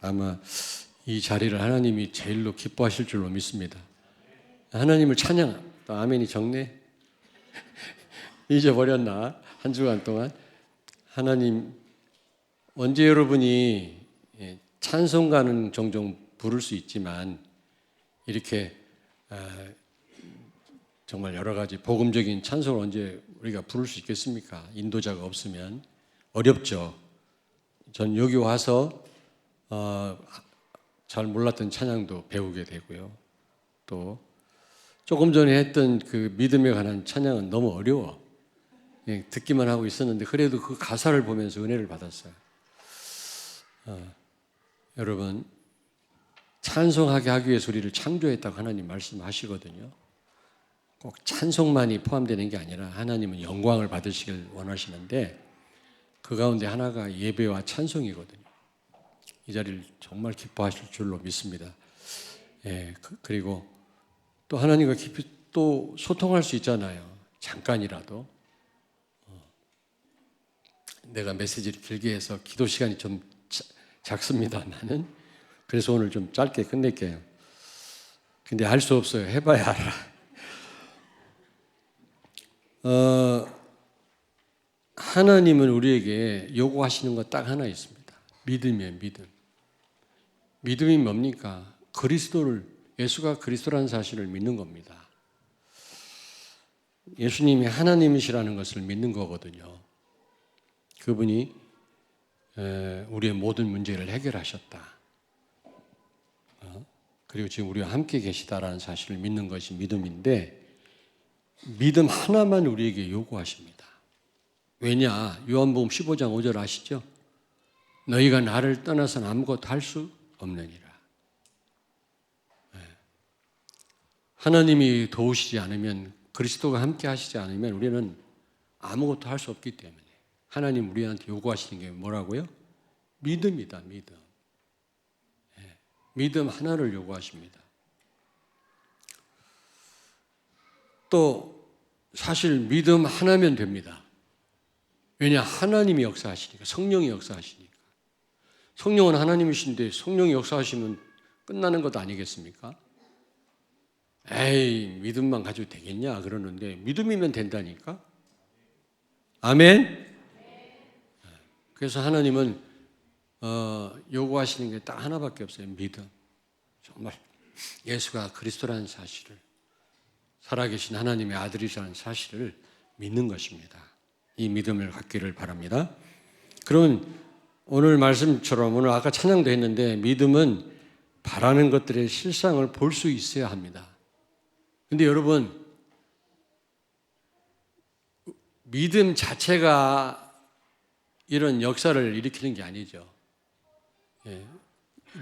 아마 이 자리를 하나님이 제일로 기뻐하실 줄로 믿습니다. 하나님을 찬양, 또 아멘이 적네. 잊어버렸나? 한 주간 동안. 하나님, 언제 여러분이 찬송가는 종종 부를 수 있지만 이렇게 정말 여러 가지 복음적인 찬송을 언제 우리가 부를 수 있겠습니까? 인도자가 없으면 어렵죠. 전 여기 와서 잘 몰랐던 찬양도 배우게 되고요. 또 조금 전에 했던 그 믿음에 관한 찬양은 너무 어려워. 듣기만 하고 있었는데 그래도 그 가사를 보면서 은혜를 받았어요. 여러분, 찬송하게 하기 위해서 우리를 창조했다고 하나님 말씀하시거든요. 꼭 찬송만이 포함되는 게 아니라 하나님은 영광을 받으시길 원하시는데 그 가운데 하나가 예배와 찬송이거든요. 이 자리를 정말 기뻐하실 줄로 믿습니다. 그리고 또 하나님과 깊이 또 소통할 수 있잖아요. 잠깐이라도. 내가 메시지를 길게 해서 기도 시간이 좀 작습니다만은 그래서 오늘 좀 짧게 끝낼게요. 근데 할 수 없어요. 해봐야 알아. 하나님은 우리에게 요구하시는 거 딱 하나 있습니다. 믿음이에요, 믿음. 믿음이 뭡니까? 예수가 그리스도라는 사실을 믿는 겁니다. 예수님이 하나님이시라는 것을 믿는 거거든요. 그분이 우리의 모든 문제를 해결하셨다. 그리고 지금 우리와 함께 계시다라는 사실을 믿는 것이 믿음인데 믿음 하나만 우리에게 요구하십니다. 왜냐? 요한복음 15장 5절 아시죠? 너희가 나를 떠나서는 아무것도 할 수 없느니라. 하나님이 도우시지 않으면 그리스도가 함께 하시지 않으면 우리는 아무것도 할 수 없기 때문에 하나님 우리한테 요구하시는 게 뭐라고요? 믿음이다, 믿음. 믿음 하나를 요구하십니다. 또 사실 믿음 하나면 됩니다. 왜냐? 하나님이 역사하시니까, 성령이 역사하시니까. 성령은 하나님이신데 성령이 역사하시면 끝나는 것 아니겠습니까? 에이, 믿음만 가지고 되겠냐 그러는데 믿음이면 된다니까. 아멘. 그래서 하나님은 요구하시는 게 딱 하나밖에 없어요. 믿음. 정말 예수가 그리스도라는 사실을, 살아계신 하나님의 아들이라는 사실을 믿는 것입니다. 이 믿음을 갖기를 바랍니다. 그러면 오늘 말씀처럼 오늘 아까 찬양도 했는데 믿음은 바라는 것들의 실상을 볼 수 있어야 합니다. 근데 여러분, 믿음 자체가 이런 역사를 일으키는 게 아니죠.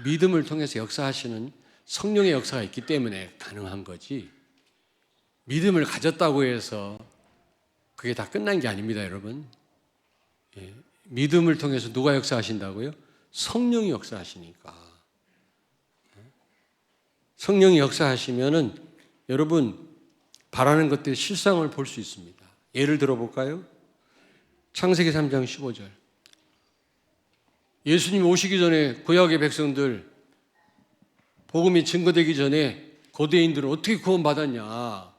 믿음을 통해서 역사하시는 성령의 역사가 있기 때문에 가능한 거지, 믿음을 가졌다고 해서 그게 다 끝난 게 아닙니다, 여러분. 믿음을 통해서 누가 역사하신다고요? 성령이 역사하시니까. 성령이 역사하시면은 여러분 바라는 것들의 실상을 볼 수 있습니다. 예를 들어볼까요? 창세기 3장 15절. 예수님 오시기 전에 구약의 백성들, 복음이 증거되기 전에 고대인들은 어떻게 구원받았냐?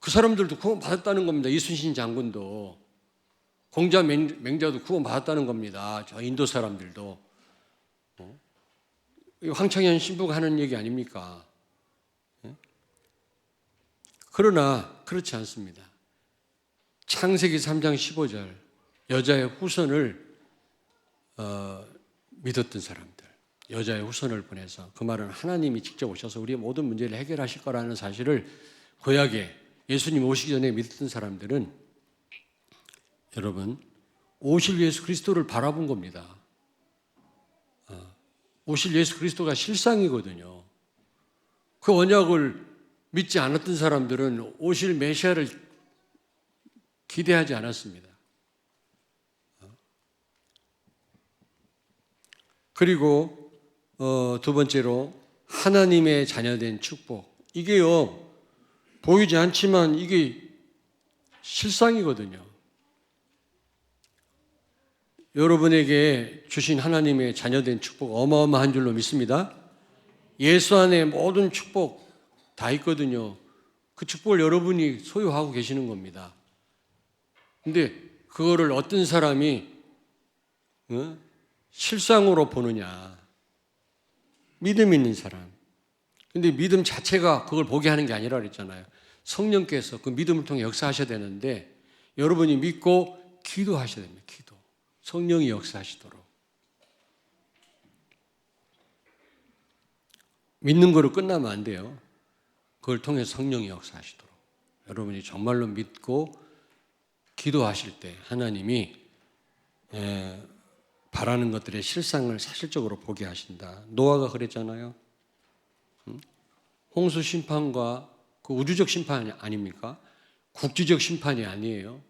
그 사람들도 구원받았다는 겁니다. 이순신 장군도, 공자 맹자도 구원받았다는 겁니다. 저 인도 사람들도. 황창현 신부가 하는 얘기 아닙니까? 그러나 그렇지 않습니다. 창세기 3장 15절, 여자의 후손을 믿었던 사람들, 여자의 후손을 보내서, 그 말은 하나님이 직접 오셔서 우리의 모든 문제를 해결하실 거라는 사실을 구약에 예수님 오시기 전에 믿었던 사람들은 여러분 오실 예수 그리스도를 바라본 겁니다. 오실 예수 그리스도가 실상이거든요. 그 언약을 믿지 않았던 사람들은 오실 메시아를 기대하지 않았습니다. 그리고 두 번째로 하나님의 자녀된 축복. 이게요, 보이지 않지만 이게 실상이거든요. 여러분에게 주신 하나님의 자녀된 축복 어마어마한 줄로 믿습니다. 예수 안에 모든 축복 다 있거든요. 그 축복을 여러분이 소유하고 계시는 겁니다. 근데 그거를 어떤 사람이 실상으로 보느냐. 믿음 있는 사람. 근데 믿음 자체가 그걸 보게 하는 게 아니라 그랬잖아요. 성령께서 그 믿음을 통해 역사하셔야 되는데 여러분이 믿고 기도하셔야 됩니다. 기도. 성령이 역사하시도록. 믿는 거로 끝나면 안 돼요. 그걸 통해 성령이 역사하시도록. 여러분이 정말로 믿고 기도하실 때 하나님이 바라는 것들의 실상을 사실적으로 보게 하신다. 노아가 그랬잖아요. 홍수 심판과 그 우주적 심판이 아닙니까? 국지적 심판이 아니에요.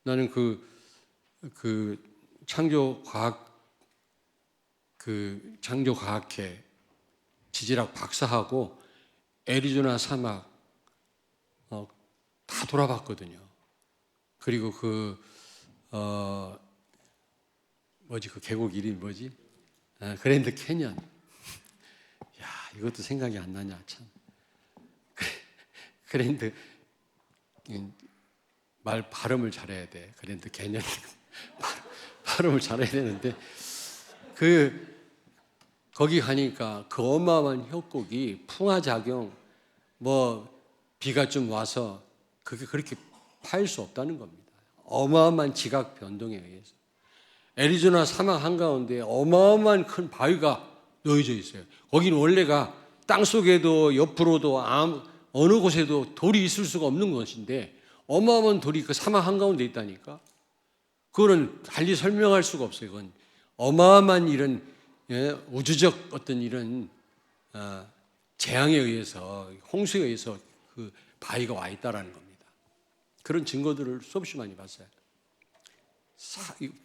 나는 그 창조과학회 지질학 박사하고 애리조나 사막 다 돌아봤거든요. 그리고 그 계곡 이름이 뭐지? 그랜드 캐년. 야, 이것도 생각이 안 나냐, 참. 그랜드, 말 발음을 잘해야 돼. 그랜드 캐년. 발음을 잘해야 되는데, 거기 가니까 그 어마어마한 협곡이 풍화작용, 비가 좀 와서 그게 그렇게 파일 수 없다는 겁니다. 어마어마한 지각 변동에 의해서. 애리조나 사막 한가운데 어마어마한 큰 바위가 놓여져 있어요. 거기는 원래가 땅속에도 옆으로도 어느 곳에도 돌이 있을 수가 없는 것인데 어마어마한 돌이 그 사막 한가운데 있다니까. 그거는 달리 설명할 수가 없어요. 그건 어마어마한 이런 우주적 어떤 이런 재앙에 의해서 홍수에 의해서 그 바위가 와 있다라는 겁니다. 그런 증거들을 수없이 많이 봤어요.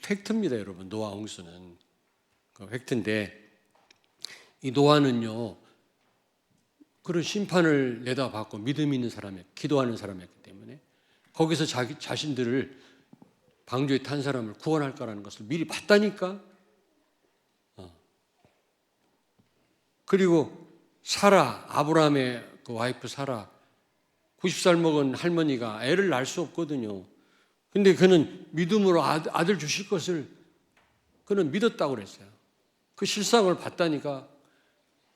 팩트입니다, 여러분. 노아 홍수는 그 팩트인데 이 노아는요 그런 심판을 내다봤고 믿음 있는 사람이 기도하는 사람이었기 때문에 거기서 자기 자신들을 방주에 탄 사람을 구원할 거라는 것을 미리 봤다니까. 그리고 사라, 아브라함의 그 와이프 사라 90살 먹은 할머니가 애를 낳을 수 없거든요. 근데 그는 믿음으로 아들 주실 것을 그는 믿었다고 그랬어요. 그 실상을 봤다니까.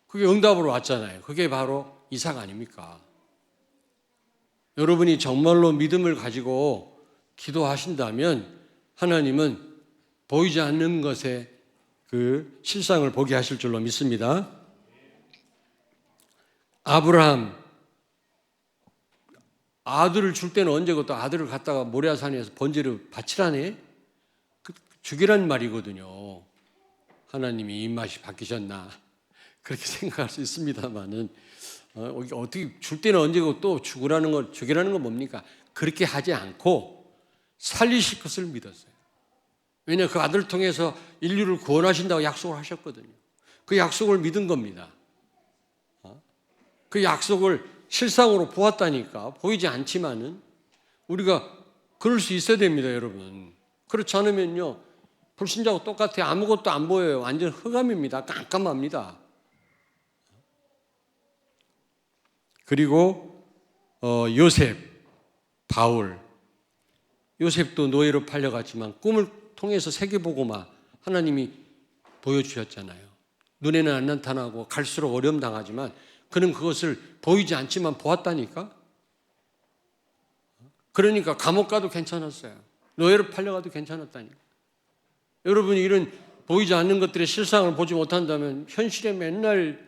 그게 응답으로 왔잖아요. 그게 바로 이삭 아닙니까? 여러분이 정말로 믿음을 가지고 기도하신다면 하나님은 보이지 않는 것에 그 실상을 보게 하실 줄로 믿습니다. 아브라함 아들을 줄 때는 언제고 또 아들을 갖다가 모리아산에서 번제를 바치라네? 죽이란 말이거든요. 하나님이 입맛이 바뀌셨나? 그렇게 생각할 수 있습니다만은 어떻게 줄 때는 언제고 또 죽이라는 건 뭡니까? 그렇게 하지 않고 살리실 것을 믿었어요. 왜냐하면 그 아들을 통해서 인류를 구원하신다고 약속을 하셨거든요. 그 약속을 믿은 겁니다. 그 약속을 실상으로 보았다니까. 보이지 않지만은 우리가 그럴 수 있어야 됩니다, 여러분. 그렇지 않으면요 불신자하고 똑같아요. 아무것도 안 보여요. 완전 흑암입니다. 깜깜합니다. 그리고 요셉, 바울. 요셉도 노예로 팔려갔지만 꿈을 통해서 세계보고마 하나님이 보여주셨잖아요. 눈에는 안 나타나고 갈수록 어려움 당하지만 그는 그것을 보이지 않지만 보았다니까. 그러니까 감옥 가도 괜찮았어요. 노예로 팔려가도 괜찮았다니까. 여러분이 이런 보이지 않는 것들의 실상을 보지 못한다면 현실에 맨날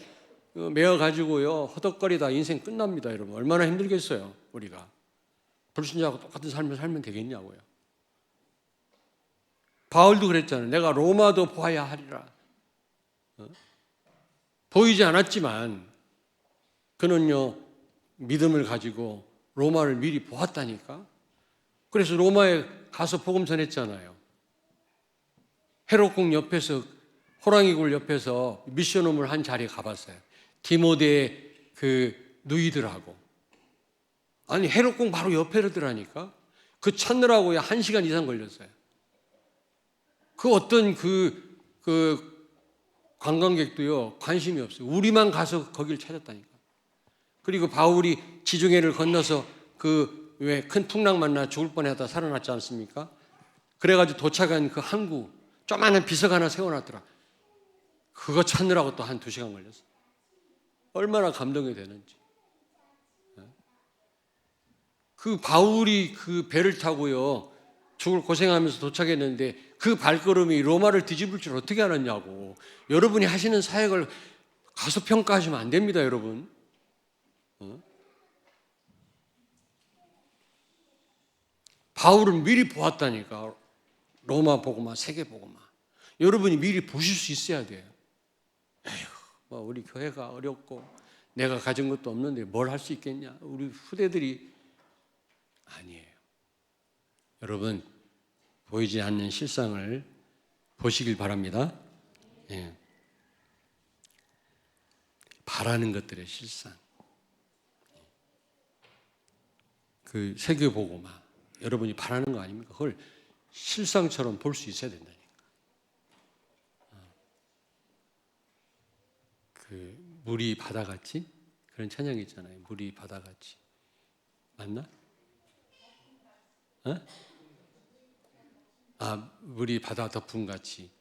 매어가지고요 허덕거리다 인생 끝납니다. 여러분 얼마나 힘들겠어요. 우리가 불신자하고 똑같은 삶을 살면 되겠냐고요. 바울도 그랬잖아요. 내가 로마도 보아야 하리라. 보이지 않았지만 그는요 믿음을 가지고 로마를 미리 보았다니까. 그래서 로마에 가서 복음 전했잖아요. 헤롯궁 옆에서 호랑이 굴 옆에서 미션홈을 한 자리에 가봤어요. 디모데의 그 누이들하고. 아니 헤롯궁 바로 옆에더라니까. 그 찾느라고 1시간 이상 걸렸어요. 그 어떤 그 관광객도요 관심이 없어요. 우리만 가서 거기를 찾았다니까. 그리고 바울이 지중해를 건너서 그 왜 큰 풍랑 만나 죽을 뻔하다 살아났지 않습니까? 그래가지고 도착한 그 항구 조그마한 비석 하나 세워놨더라. 그거 찾느라고 또 한 2시간 걸렸어. 얼마나 감동이 되는지. 그 바울이 그 배를 타고요 죽을 고생하면서 도착했는데 그 발걸음이 로마를 뒤집을 줄 어떻게 알았냐고. 여러분이 하시는 사역을 가소평가하시면 안 됩니다, 여러분. 바울은 미리 보았다니까. 로마 보고만, 세계 보고만. 여러분이 미리 보실 수 있어야 돼요. 에휴, 뭐 우리 교회가 어렵고 내가 가진 것도 없는데 뭘 할 수 있겠냐. 우리 후대들이 아니에요. 여러분, 보이지 않는 실상을 보시길 바랍니다. 예. 바라는 것들의 실상. 그 세계보고만 여러분이 바라는 거 아닙니까? 그걸 실상처럼 볼 수 있어야 된다니까. 그 물이 바다같이 그런 찬양이 있잖아요. 물이 바다같이. 맞나? 물이 바다 덮음같이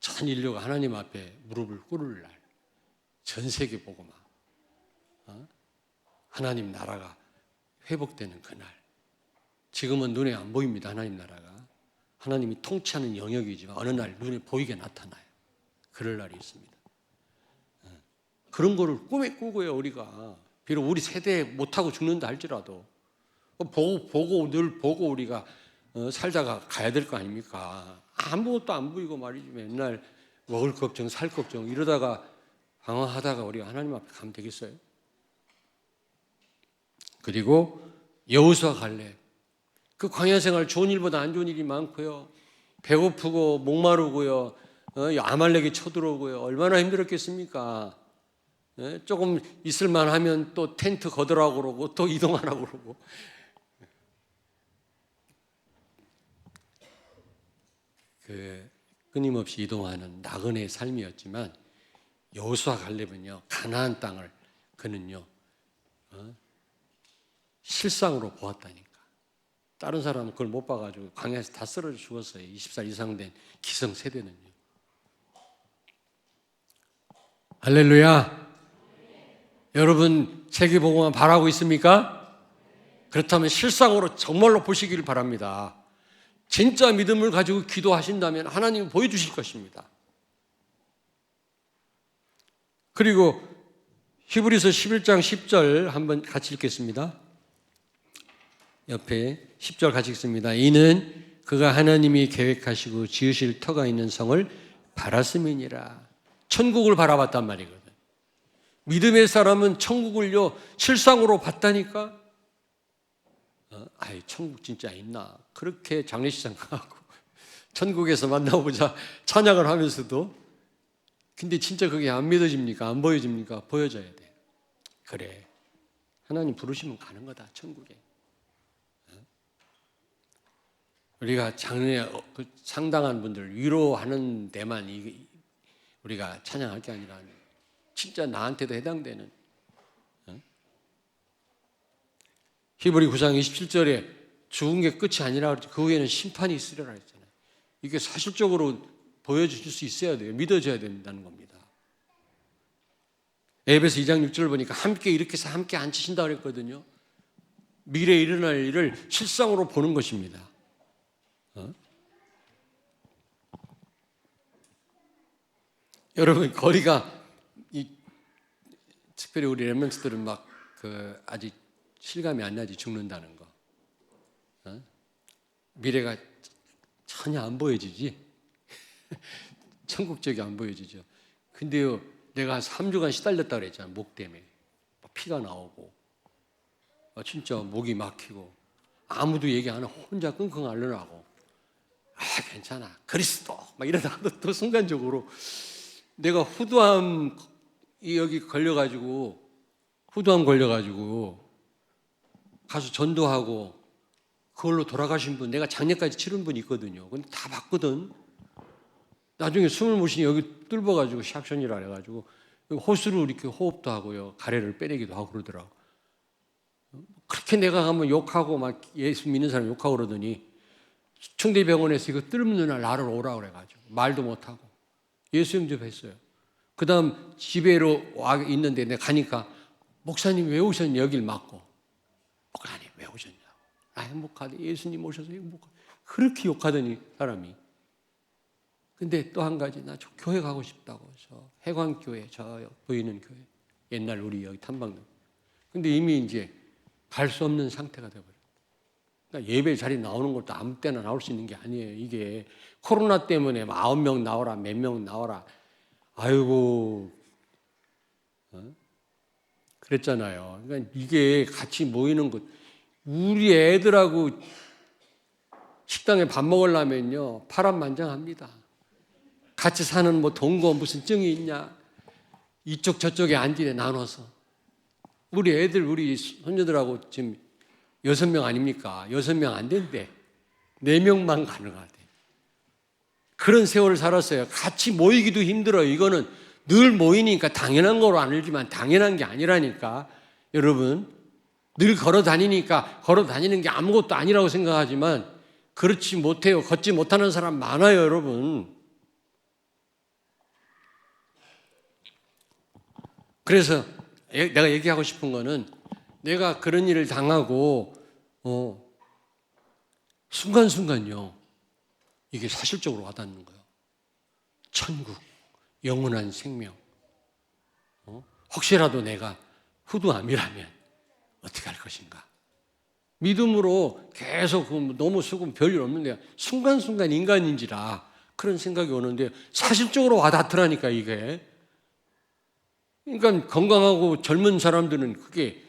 전 인류가 하나님 앞에 무릎을 꿇을 날, 전 세계 보고만 하나님 나라가 회복되는 그날. 지금은 눈에 안 보입니다. 하나님 나라가. 하나님이 통치하는 영역이지만 어느 날 눈에 보이게 나타나요. 그럴 날이 있습니다. 그런 거를 꿈에 꾸고요, 우리가. 비록 우리 세대에 못하고 죽는다 할지라도 늘 보고 우리가 살다가 가야 될 거 아닙니까? 아무것도 안 보이고 말이지. 맨날 먹을 걱정, 살 걱정 이러다가 방황하다가 우리가 하나님 앞에 가면 되겠어요? 그리고 여호수아 갈렙. 그 광야 생활 좋은 일보다 안 좋은 일이 많고요. 배고프고 목마르고요. 아말렉이 쳐들어오고요. 얼마나 힘들었겠습니까? 조금 있을만 하면 또 텐트 걷으라고 그러고 또 이동하라고 그러고. 그 끊임없이 이동하는 나그네의 삶이었지만 여호수아 갈렙은요 가나안 땅을 그는요 실상으로 보았다니까. 다른 사람은 그걸 못 봐가지고 광야에서 다 쓰러져 죽었어요. 20살 이상 된 기성 세대는요. 할렐루야. 여러분 세계복음만 바라고 있습니까? 그렇다면 실상으로 정말로 보시기를 바랍니다. 진짜 믿음을 가지고 기도하신다면 하나님이 보여주실 것입니다. 그리고 히브리서 11장 10절 한번 같이 읽겠습니다. 옆에 10절 같이 읽습니다. 이는 그가 하나님이 계획하시고 지으실 터가 있는 성을 바랐음이니라. 천국을 바라봤단 말이거든. 믿음의 사람은 천국을요 실상으로 봤다니까. 천국 진짜 있나? 그렇게 장례식장 가고 천국에서 만나보자 찬양을 하면서도 근데 진짜 그게 안 믿어집니까? 안 보여집니까? 보여져야 돼. 그래, 하나님 부르시면 가는 거다 천국에. 우리가 장례 상당한 분들 위로하는 데만 우리가 찬양할 게 아니라 진짜 나한테도 해당되는. 히브리 9장 27절에 죽은 게 끝이 아니라 그 후에는 심판이 있으리라 했잖아요. 이게 사실적으로 보여줄 수 있어야 돼요. 믿어져야 된다는 겁니다. 에베소 2장 6절을 보니까 함께 이렇게 해서 함께 앉히신다 그랬거든요. 미래에 일어날 일을 실상으로 보는 것입니다. 여러분 거리가 특별히 우리 렘넌트들은 막 아직 실감이 안 나지 죽는다는 거. 미래가 전혀 안 보여지지. 천국 쪽이 안 보여지죠. 근데요 내가 3주간 시달렸다 그랬잖아. 목 때문에 피가 나오고 진짜 목이 막히고 아무도 얘기 안 하고 혼자 끙끙 앓으라고. 괜찮아 그리스도 막 이러다가 또 순간적으로 내가 후두암 여기 걸려가지고 가서 전도하고 그걸로 돌아가신 분, 내가 장례까지 치른 분이 있거든요. 근데 다 봤거든. 나중에 숨을 못 쉬니 여기 뚫어가지고 샥션이라 해가지고 호수로 이렇게 호흡도 하고요. 가래를 빼내기도 하고 그러더라고. 그렇게 내가 가면 욕하고 막 예수 믿는 사람 욕하고 그러더니 충대병원에서 이거 뚫는 날 나를 오라 그래가지고 말도 못하고 예수 영접했어요. 그 다음 집에로 와 있는데 내가 가니까 목사님 왜 오셨냐 여길 막고. 목사님 왜 오셨냐고. 나 행복하대. 예수님 오셔서 행복하대. 그렇게 욕하더니 사람이. 근데 또 한 가지 나 저 교회 가고 싶다고. 저 해광교회 저 보이는 교회. 옛날 우리 여기 탐방동. 근데 이미 이제 갈 수 없는 상태가 되어버렸다. 그러니까 예배 자리 나오는 것도 아무 때나 나올 수 있는 게 아니에요. 이게 코로나 때문에 9명 나오라 몇 명 나오라. 아이고 그랬잖아요. 그러니까 이게 같이 모이는 것 우리 애들하고 식당에 밥 먹으려면요 파란만장합니다. 같이 사는 뭐 동거 무슨 증이 있냐 이쪽 저쪽에 앉으래 나눠서 우리 애들 우리 손녀들하고 지금 6명 아닙니까? 6명 안 된대. 4명만 가능하대. 그런 세월을 살았어요. 같이 모이기도 힘들어요. 이거는 늘 모이니까 당연한 거로 안 알지만 당연한 게 아니라니까. 여러분 늘 걸어 다니니까 걸어 다니는 게 아무것도 아니라고 생각하지만 그렇지 못해요. 걷지 못하는 사람 많아요. 여러분. 그래서 내가 얘기하고 싶은 거는 내가 그런 일을 당하고 순간순간요 이게 사실적으로 와닿는 거예요. 천국, 영원한 생명. 혹시라도 내가 후두암이라면 어떻게 할 것인가. 믿음으로 계속 너무 쓰고 별일 없는데 순간순간 인간인지라 그런 생각이 오는데 사실적으로 와닿더라니까 이게. 그러니까 건강하고 젊은 사람들은 그게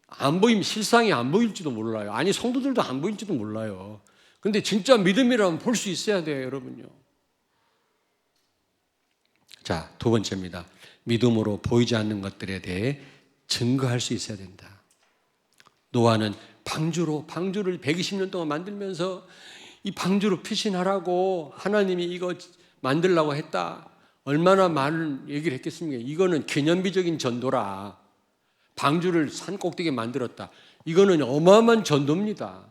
안 보이면 실상이 안 보일지도 몰라요. 아니 성도들도 안 보일지도 몰라요. 근데 진짜 믿음이라면 볼 수 있어야 돼요, 여러분요. 자, 두 번째입니다. 믿음으로 보이지 않는 것들에 대해 증거할 수 있어야 된다. 노아는 방주를 120년 동안 만들면서 이 방주로 피신하라고 하나님이 이거 만들라고 했다. 얼마나 많은 얘기를 했겠습니까? 이거는 기념비적인 전도라. 방주를 산 꼭대기에 만들었다. 이거는 어마어마한 전도입니다.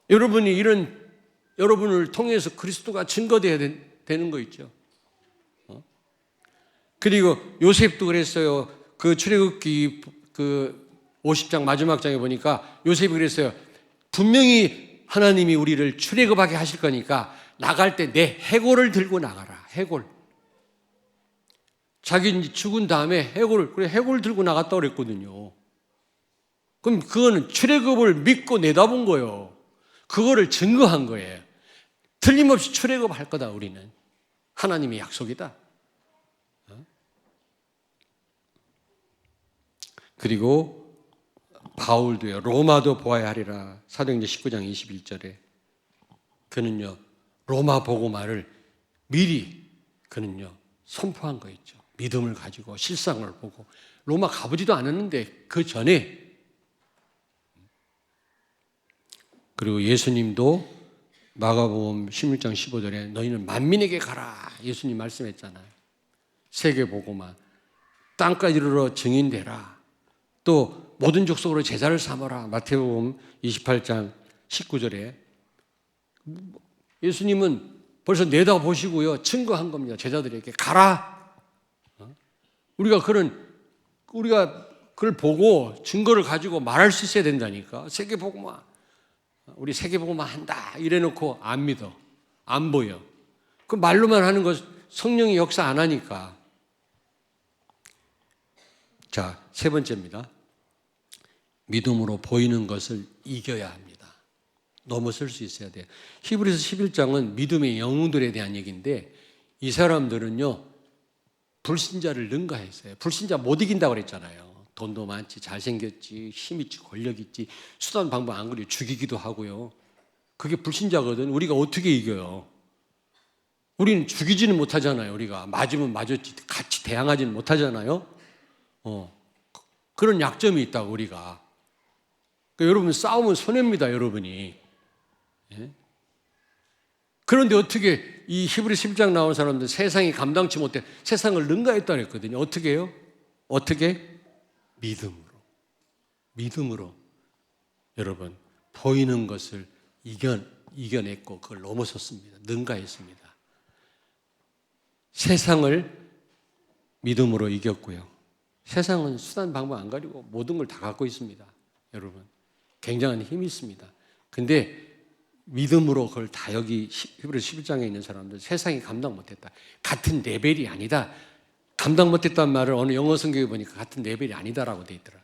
여러분을 통해서 그리스도가 증거돼야 되는 거 있죠. 그리고 요셉도 그랬어요. 그 출애굽기 그 50장 마지막 장에 보니까 요셉이 그랬어요. 분명히 하나님이 우리를 출애굽하게 하실 거니까 나갈 때 내 해골을 들고 나가라. 해골. 자기 죽은 다음에 해골 들고 나갔다고 그랬거든요. 그럼 그거는 출애굽을 믿고 내다본 거예요. 그거를 증거한 거예요. 틀림없이 출애굽할 거다 우리는. 하나님의 약속이다. 그리고 바울도요. 로마도 보아야 하리라. 사도행전 19장 21절에 그는요. 로마 복음화를 미리 그는요. 선포한 거 있죠. 믿음을 가지고 실상을 보고 로마 가보지도 않았는데 그 전에 그리고 예수님도 마가복음 16장 15절에 너희는 만민에게 가라 예수님 말씀했잖아요. 세계복음화 땅까지 이르러 증인되라. 또 모든 족속으로 제자를 삼아라. 마태복음 28장 19절에 예수님은 벌써 내다보시고요. 증거한 겁니다. 제자들에게 가라. 우리가 그걸 보고 증거를 가지고 말할 수 있어야 된다니까. 세계복음화. 우리 세계복음화 한다. 이래놓고 안 믿어. 안 보여. 그 말로만 하는 거 성령이 역사 안 하니까. 자, 세 번째입니다. 믿음으로 보이는 것을 이겨야 합니다. 넘어설 수 있어야 돼요. 히브리서 11장은 믿음의 영웅들에 대한 얘기인데 이 사람들은요. 불신자를 능가했어요. 불신자 못 이긴다고 그랬잖아요. 돈도 많지, 잘생겼지, 힘있지, 권력있지, 수단 방법 안 그려 죽이기도 하고요. 그게 불신자거든. 우리가 어떻게 이겨요? 우리는 죽이지는 못하잖아요. 우리가 맞으면 맞았지 같이 대항하지는 못하잖아요. 그런 약점이 있다고 우리가. 그러니까 여러분 싸우면 손해입니다. 여러분이. 예? 그런데 어떻게 이 히브리 11장 나온 사람들 세상이 감당치 못해 세상을 능가했다 그랬거든요. 어떻게 해요? 어떻게? 믿음으로 여러분 보이는 것을 이겨냈고 그걸 넘어섰습니다. 능가했습니다. 세상을 믿음으로 이겼고요. 세상은 수단 방법 안 가리고 모든 걸 다 갖고 있습니다. 여러분 굉장한 힘이 있습니다. 근데 믿음으로 그걸 다 여기 히브리 11장에 있는 사람들 세상이 감당 못했다. 같은 레벨이 아니다. 감당 못했다는 말을 어느 영어 성경에 보니까 같은 레벨이 아니다라고 돼 있더라.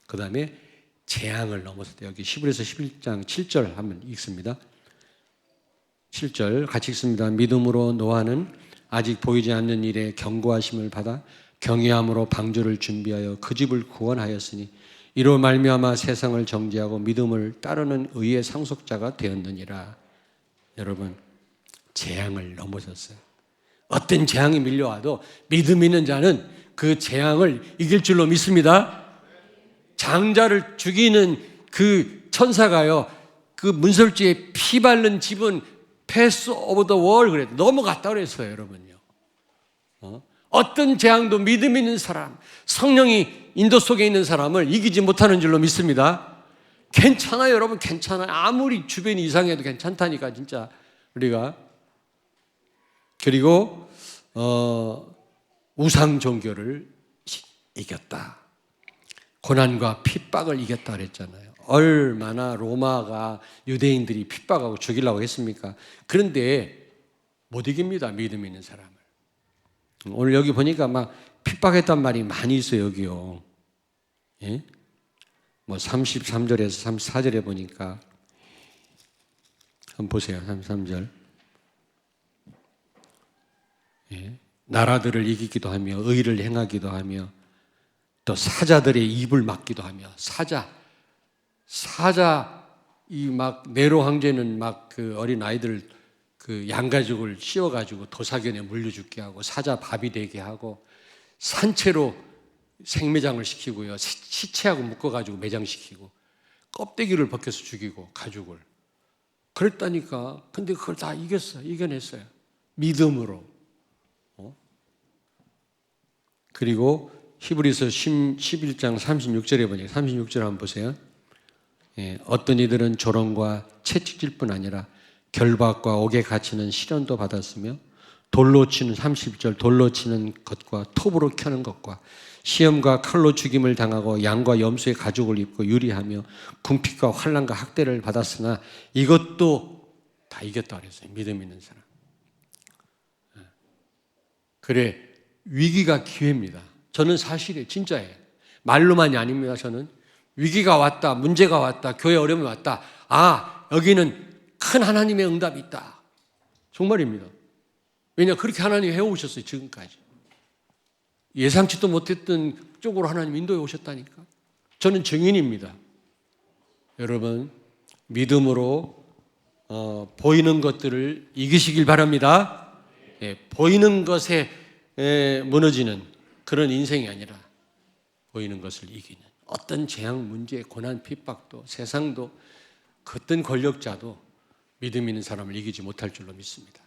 그 다음에 재앙을 넘어섰다. 여기 히브리서 11장 7절 한번 읽습니다. 7절 같이 읽습니다. 믿음으로 노아는 아직 보이지 않는 일에 경고하심을 받아 경외함으로 방주를 준비하여 그 집을 구원하였으니 이로 말미암아 세상을 정죄하고 믿음을 따르는 의의 상속자가 되었느니라. 여러분 재앙을 넘어섰어요. 어떤 재앙이 밀려와도 믿음 있는 자는 그 재앙을 이길 줄로 믿습니다. 장자를 죽이는 그 천사가요, 그 문설주에 피 바른 집은 패스 오브 더 월 그랬 넘어갔다 그랬어요, 여러분요. 어떤 재앙도 믿음 있는 사람, 성령이 인도 속에 있는 사람을 이기지 못하는 줄로 믿습니다. 괜찮아요, 여러분, 괜찮아요. 아무리 주변이 이상해도 괜찮다니까, 진짜 우리가. 그리고 우상 종교를 이겼다. 고난과 핍박을 이겼다 그랬잖아요. 얼마나 로마가 유대인들이 핍박하고 죽이려고 했습니까? 그런데 못 이깁니다, 믿음 있는 사람을. 오늘 여기 보니까 막 핍박했단 말이 많이 있어요, 여기요. 예? 뭐 33절에서 34절에 보니까 한번 보세요. 33절. 예? 나라들을 이기기도 하며 의를 행하기도 하며 또 사자들의 입을 막기도 하며 사자 이 막 네로 황제는 막 그 어린 아이들 그 양가죽을 씌워가지고 도사견에 물려 죽게 하고 사자 밥이 되게 하고 산채로 생매장을 시키고요. 시체하고 묶어가지고 매장시키고 껍데기를 벗겨서 죽이고 가죽을 그랬다니까. 근데 그걸 다 이겨냈어요. 믿음으로. 그리고 히브리서 11장 36절에 보니까 36절 한번 보세요. 예, 어떤 이들은 조롱과 채찍질 뿐 아니라 결박과 옥에 갇히는 시련도 받았으며 돌로 치는 30절 돌로 치는 것과 톱으로 켜는 것과 시험과 칼로 죽임을 당하고 양과 염소의 가죽을 입고 유리하며 궁핍과 환난과 학대를 받았으나 이것도 다 이겼다 그랬어요. 믿음 있는 사람. 그래 위기가 기회입니다. 저는 사실이에요. 진짜예요. 말로만이 아닙니다. 저는 위기가 왔다, 문제가 왔다, 교회 어려움이 왔다. 아, 여기는 큰 하나님의 응답이 있다. 정말입니다. 왜냐, 그렇게 하나님이 해오셨어요, 지금까지. 예상치도 못했던 쪽으로 하나님 인도해 오셨다니까. 저는 증인입니다. 여러분, 믿음으로 보이는 것들을 이기시길 바랍니다. 예, 보이는 것에 무너지는 그런 인생이 아니라 보이는 것을 이기는 어떤 재앙, 문제, 고난, 핍박도 세상도 어떤 권력자도 믿음 있는 사람을 이기지 못할 줄로 믿습니다.